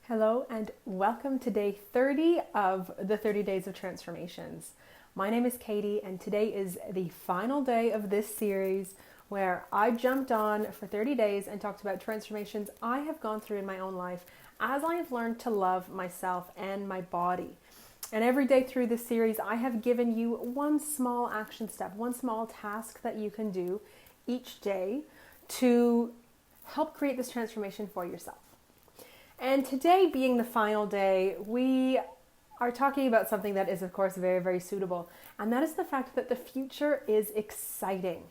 Hello and welcome to day 30 of the 30 Days of Transformations. My name is Katie and today is the final day of this series where I jumped on for 30 days and talked about transformations I have gone through in my own life as I have learned to love myself and my body. And every day through this series, I have given you one small action step, one small task that you can do each day to help create this transformation for yourself. And today being the final day, we are talking about something that is, of course, very, very suitable. And that is the fact that the future is exciting.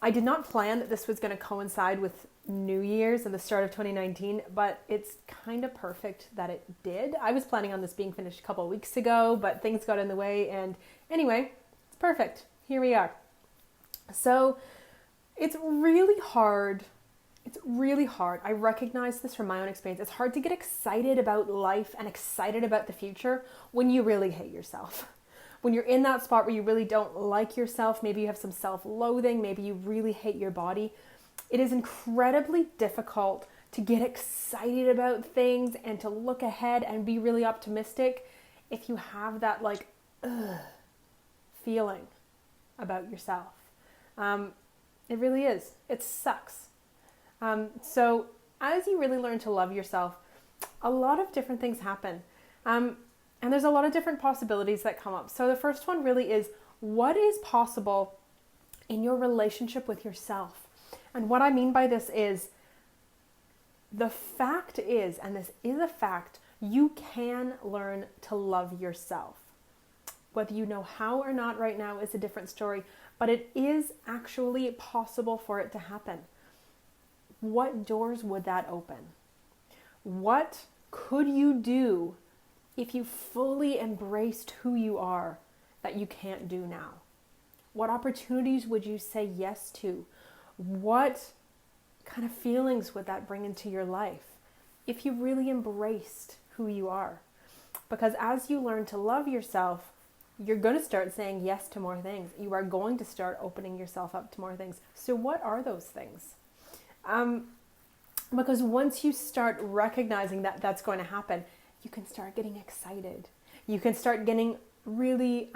I did not plan that this was going to coincide with New Year's and the start of 2019, but it's kind of perfect that it did. I was planning on this being finished a couple of weeks ago, but things got in the way. And anyway, it's perfect. Here we are. So it's really hard. I recognize this from my own experience. It's hard to get excited about life and excited about the future when you really hate yourself. When you're in that spot where you really don't like yourself, maybe you have some self-loathing, maybe you really hate your body. It is incredibly difficult to get excited about things and to look ahead and be really optimistic if you have that feeling about yourself. It really is. It sucks. So as you really learn to love yourself, a lot of different things happen. And there's a lot of different possibilities that come up. So the first one really is, what is possible in your relationship with yourself? And what I mean by this is, the fact is, and this is a fact, you can learn to love yourself. Whether you know how or not right now is a different story, but it is actually possible for it to happen. What doors would that open? What could you do if you fully embraced who you are that you can't do now? What opportunities would you say yes to? What kind of feelings would that bring into your life if you really embraced who you are? Because as you learn to love yourself, you're going to start saying yes to more things. You are going to start opening yourself up to more things. So what are those things? Because once you start recognizing that that's going to happen, you can start getting excited. You can start getting really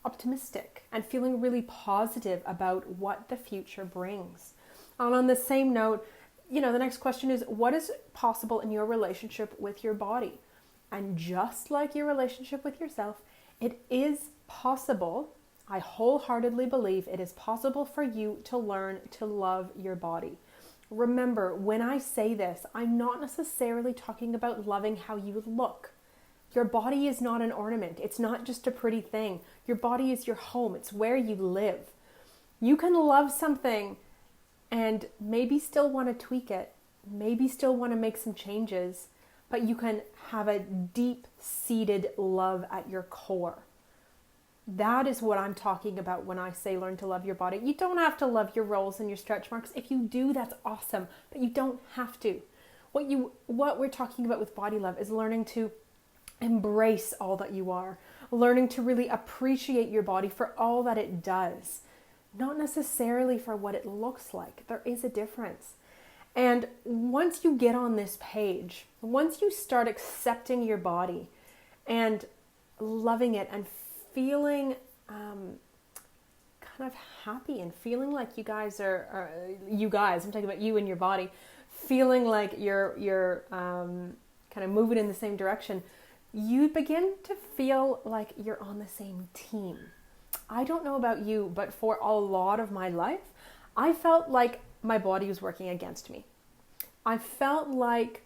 optimistic and feeling really positive about what the future brings. And on the same note, the next question is, what is possible in your relationship with your body? And just like your relationship with yourself, it is possible, I wholeheartedly believe it is possible for you to learn to love your body. Remember, when I say this, I'm not necessarily talking about loving how you look. Your body is not an ornament. It's not just a pretty thing. Your body is your home. It's where you live. You can love something and maybe still want to tweak it, maybe still want to make some changes, but you can have a deep-seated love at your core. That is what I'm talking about when I say learn to love your body. You don't have to love your rolls and your stretch marks. If you do, that's awesome, but you don't have to. What we're talking about with body love is learning to embrace all that you are, learning to really appreciate your body for all that it does, not necessarily for what it looks like. There is a difference. And once you get on this page, once you start accepting your body and loving it and feeling kind of happy and feeling like you guys, I'm talking about you and your body, feeling like you're kind of moving in the same direction, you begin to feel like you're on the same team. I don't know about you, but for a lot of my life, I felt like my body was working against me. I felt like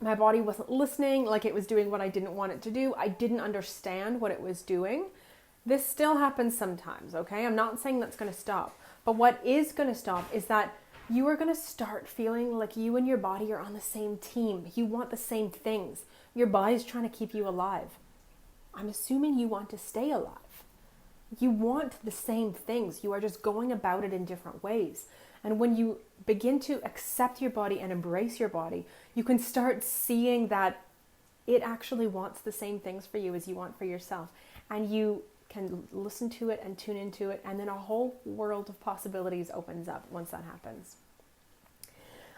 my body wasn't listening, like it was doing what I didn't want it to do. I didn't understand what it was doing. This still happens sometimes, okay? I'm not saying that's going to stop. But what is going to stop is that you are going to start feeling like you and your body are on the same team. You want the same things. Your body's trying to keep you alive. I'm assuming you want to stay alive. You want the same things. You are just going about it in different ways. And when you begin to accept your body and embrace your body, you can start seeing that it actually wants the same things for you as you want for yourself. And you can listen to it and tune into it. And then a whole world of possibilities opens up once that happens.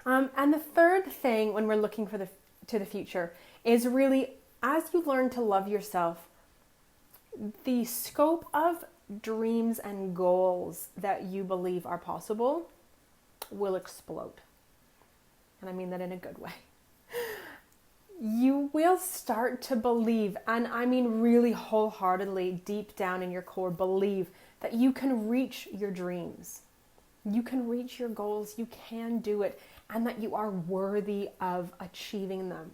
And the third thing when we're looking to the future is really, as you learn to love yourself, the scope of dreams and goals that you believe are possible will explode. And I mean that in a good way. You will start to believe, and I mean really wholeheartedly, deep down in your core, believe that you can reach your dreams. You can reach your goals. You can do it. And that you are worthy of achieving them.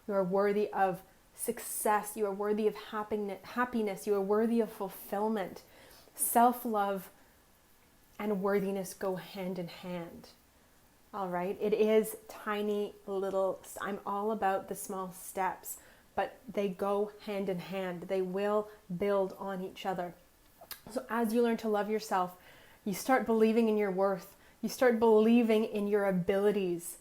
You are worthy of success. You are worthy of happiness. You are worthy of fulfillment. Self-love and worthiness go hand in hand. All right? It is tiny little, I'm all about the small steps, but they go hand in hand. They will build on each other. So as you learn to love yourself, you start believing in your worth. You start believing in your abilities.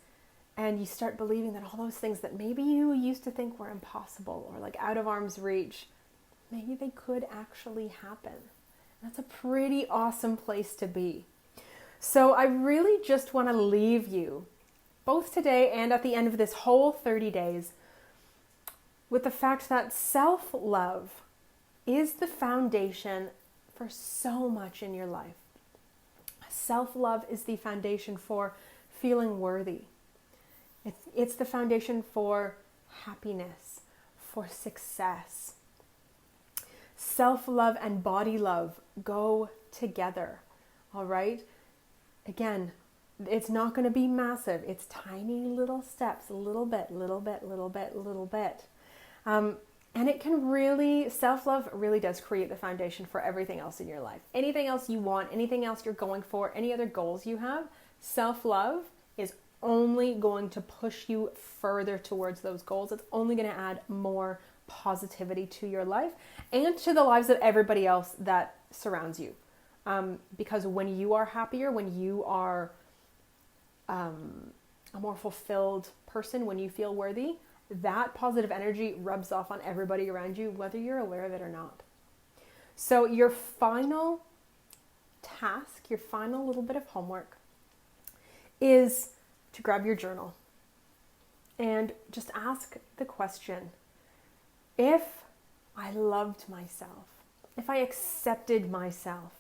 And you start believing that all those things that maybe you used to think were impossible or like out of arm's reach, maybe they could actually happen. That's a pretty awesome place to be. So I really just want to leave you, both today and at the end of this whole 30 days, with the fact that self-love is the foundation for so much in your life. Self-love is the foundation for feeling worthy. It's the foundation for happiness, for success. Self-love and body love go together, all right? Again, it's not going to be massive. It's tiny little steps, little bit. And it can really, self-love really does create the foundation for everything else in your life. Anything else you want, anything else you're going for, any other goals you have, self-love is only going to push you further towards those goals. It's only going to add more positivity to your life and to the lives of everybody else that surrounds you. Because when you are happier, when you are a more fulfilled person, when you feel worthy, that positive energy rubs off on everybody around you, whether you're aware of it or not. So your final task, your final little bit of homework is to grab your journal and just ask the question, if I loved myself, if I accepted myself,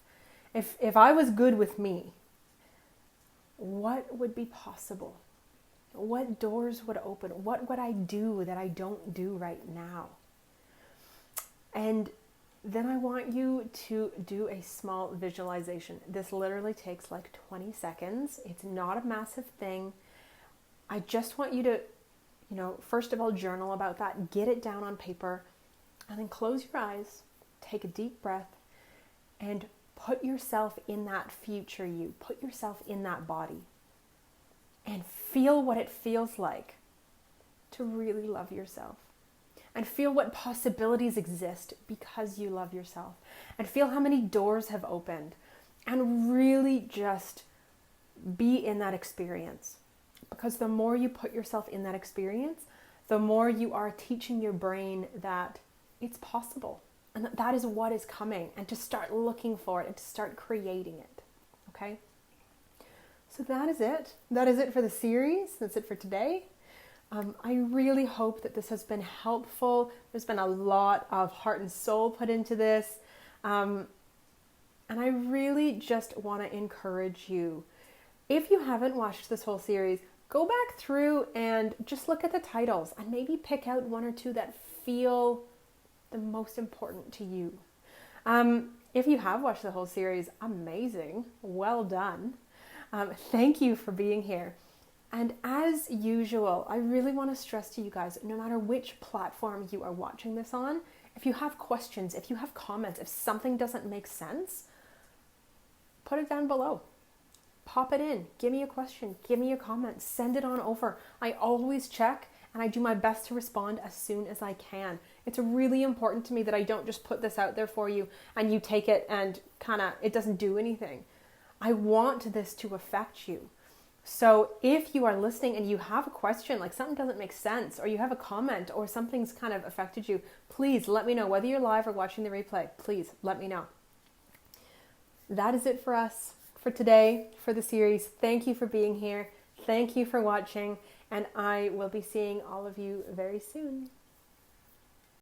if I was good with me, what would be possible? What doors would open? What would I do that I don't do right now? And then I want you to do a small visualization. This literally takes like 20 seconds. It's not a massive thing. I just want you to, first of all, journal about that. Get it down on paper. And then close your eyes. Take a deep breath. And put yourself in that future you. Put yourself in that body. And feel what it feels like to really love yourself. And feel what possibilities exist because you love yourself. And feel how many doors have opened. And really just be in that experience. Because the more you put yourself in that experience, the more you are teaching your brain that it's possible. And that is what is coming. And to start looking for it and to start creating it. Okay? So that is it. That is it for the series. That's it for today. I really hope that this has been helpful. There's been a lot of heart and soul put into this. And I really just want to encourage you. If you haven't watched this whole series, go back through and just look at the titles and maybe pick out one or two that feel the most important to you. If you have watched the whole series, amazing. Well done. Thank you for being here. And as usual, I really want to stress to you guys, no matter which platform you are watching this on, if you have questions, if you have comments, if something doesn't make sense, put it down below. Pop it in. Give me a question. Give me a comment. Send it on over. I always check and I do my best to respond as soon as I can. It's really important to me that I don't just put this out there for you and you take it and it doesn't do anything. I want this to affect you. So if you are listening and you have a question, like something doesn't make sense, or you have a comment, or something's kind of affected you, please let me know. Whether you're live or watching the replay, please let me know. That is it for us for today, for the series. Thank you for being here. Thank you for watching, and I will be seeing all of you very soon.